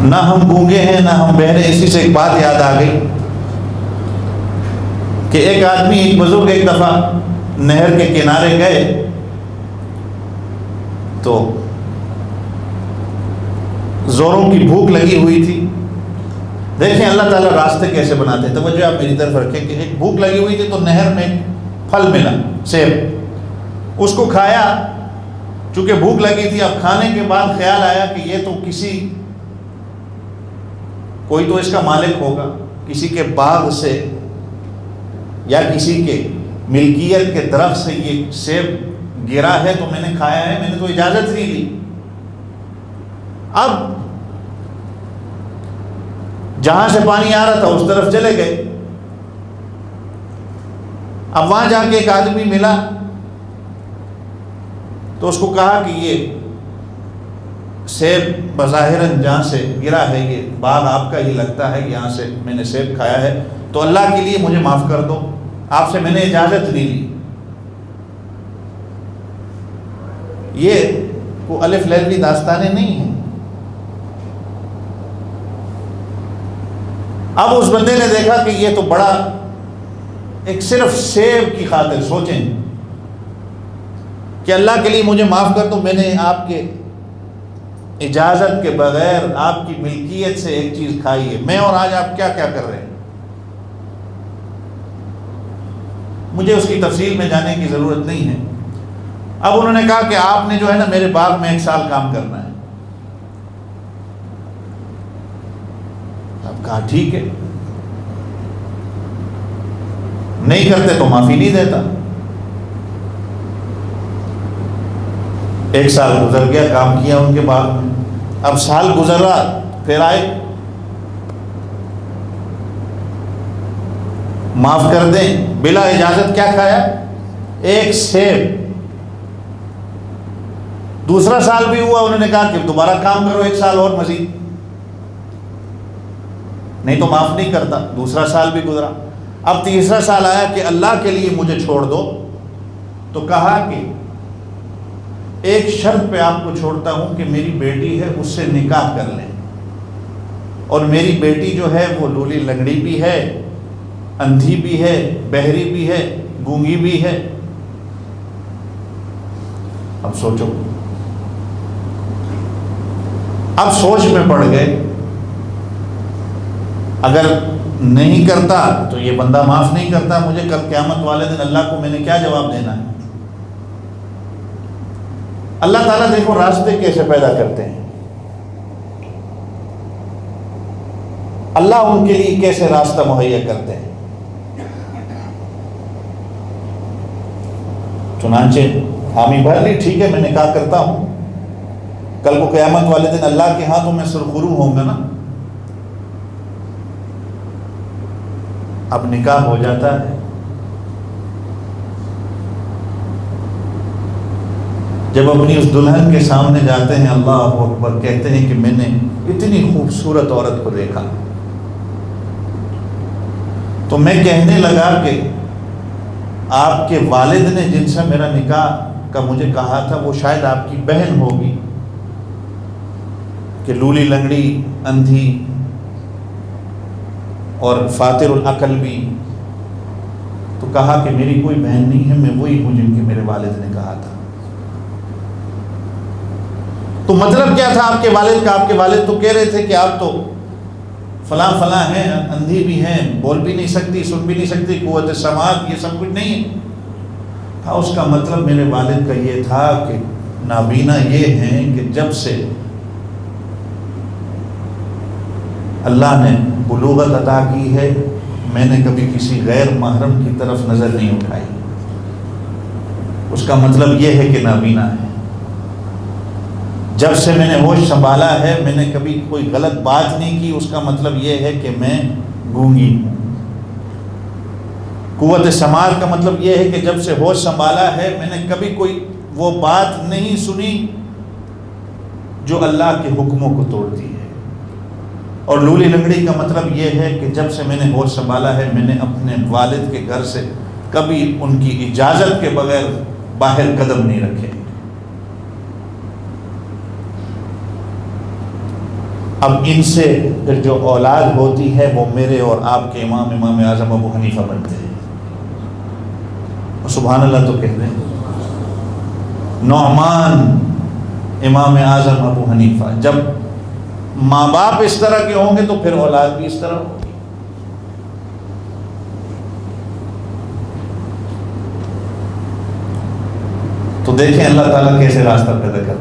نہ ہم گونگے ہیں نہ ہم بہرے. اسی سے ایک بات یاد آ گئی کہ ایک آدمی، ایک بزرگ ایک دفعہ نہر کے کنارے گئے تو زوروں کی بھوک لگی ہوئی تھی. دیکھیں اللہ تعالیٰ راستے کیسے بناتے ہیں. توجہ آپ میری طرف رکھیں کہ ایک بھوک لگی ہوئی تھی تو نہر میں پھل ملا، سیب. اس کو کھایا. چونکہ بھوک لگی تھی، اب کھانے کے بعد خیال آیا کہ یہ تو کوئی تو اس کا مالک ہوگا، کسی کے باغ سے یا کسی کے ملکیت کے درخت سے یہ سیب گرا ہے تو میں نے کھایا ہے، میں نے تو اجازت نہیں لی. اب جہاں سے پانی آ رہا تھا اس طرف چلے گئے. اب وہاں جا کے ایک آدمی ملا تو اس کو کہا کہ یہ سیب بظاہراً جہاں سے گرا ہے یہ باغ آپ کا ہی لگتا ہے، یہاں سے میں نے سیب کھایا ہے، تو اللہ کے لیے مجھے معاف کر دو، آپ سے میں نے اجازت نہیں لی. یہ کوئی الف لیلوی داستانیں نہیں ہیں. اب اس بندے نے دیکھا کہ یہ تو بڑا، ایک صرف سیب کی خاطر سوچیں کہ اللہ کے لیے مجھے معاف کر دو، میں نے آپ کے اجازت کے بغیر آپ کی ملکیت سے ایک چیز کھائی ہے، میں اور آج آپ کیا کیا کر رہے ہیں. مجھے اس کی تفصیل میں جانے کی ضرورت نہیں ہے. اب انہوں نے کہا کہ آپ نے جو ہے نا میرے باغ میں 1 سال کام کرنا ہے. اب کہا ٹھیک ہے، نہیں کرتے تو معافی نہیں دیتا. 1 سال گزر گیا، کام کیا ان کے باغ میں. اب سال گزر رہا، پھر آئے معاف کر دیں. بلا اجازت کیا کھایا؟ 1 سیب. دوسرا سال بھی ہوا، انہوں نے کہا کہ دوبارہ کام کرو 1 سال اور مزید، نہیں تو معاف نہیں کرتا. دوسرا سال بھی گزرا. اب تیسرا سال آیا کہ اللہ کے لیے مجھے چھوڑ دو. تو کہا کہ ایک شرط پہ آپ کو چھوڑتا ہوں کہ میری بیٹی ہے اس سے نکاح کر لیں، اور میری بیٹی جو ہے وہ لولی لنگڑی بھی ہے، اندھی بھی ہے، بہری بھی ہے، گونگی بھی ہے. اب سوچو، اب سوچ میں پڑ گئے. اگر نہیں کرتا تو یہ بندہ معاف نہیں کرتا مجھے، کل قیامت والے دن اللہ کو میں نے کیا جواب دینا ہے. اللہ تعالیٰ دیکھو راستے کیسے پیدا کرتے ہیں. اللہ ان کے لیے کیسے راستہ مہیا کرتے ہیں. چنانچہ حامی بھر لی، ٹھیک ہے میں نکاح کرتا ہوں. کل کو قیامت والے دن اللہ کے ہاں تو میں سرخرو ہوں گا نا. اب نکاح ہو جاتا ہے. جب اپنی اس دلہن کے سامنے جاتے ہیں، اللہ اکبر کہتے ہیں کہ میں نے اتنی خوبصورت عورت کو دیکھا. تو میں کہنے لگا کہ آپ کے والد نے جن سے میرا نکاح کا مجھے کہا تھا وہ شاید آپ کی بہن ہوگی، کہ لولی لنگڑی، اندھی اور فاتر العقل بھی. تو کہا کہ میری کوئی بہن نہیں ہے، میں وہی ہوں جن کے میرے والد نے کہا تھا. تو مطلب کیا تھا آپ کے والد کا؟ آپ کے والد تو کہہ رہے تھے کہ آپ تو فلاں فلاں ہیں، اندھی بھی ہیں، بول بھی نہیں سکتی، سن بھی نہیں سکتی، قوت سماعت یہ سب کچھ نہیں ہے. تھا اس کا مطلب میرے والد کا یہ تھا کہ نابینا یہ ہیں کہ جب سے اللہ نے بلوغت عطا کی ہے میں نے کبھی کسی غیر محرم کی طرف نظر نہیں اٹھائی. اس کا مطلب یہ ہے کہ نابینا ہے. جب سے میں نے ہوش سنبھالا ہے میں نے کبھی کوئی غلط بات نہیں کی. اس کا مطلب یہ ہے کہ میں گونگی ہوں. قوت سماعت کا مطلب یہ ہے کہ جب سے ہوش سنبھالا ہے میں نے کبھی کوئی وہ بات نہیں سنی جو اللہ کے حکموں کو توڑتی ہے. اور لولی لنگڑی کا مطلب یہ ہے کہ جب سے میں نے ہوش سنبھالا ہے میں نے اپنے والد کے گھر سے کبھی ان کی اجازت کے بغیر باہر قدم نہیں رکھے. اب ان سے پھر جو اولاد ہوتی ہے وہ میرے اور آپ کے امام اعظم ابو حنیفہ بنتے ہیں. سبحان اللہ تو کہہ رہے ہیں. نعمان امام اعظم ابو حنیفہ. جب ماں باپ اس طرح کے ہوں گے تو پھر اولاد بھی اس طرح ہوگی. تو دیکھیں اللہ تعالیٰ کیسے راستہ پیدا کرتا ہے.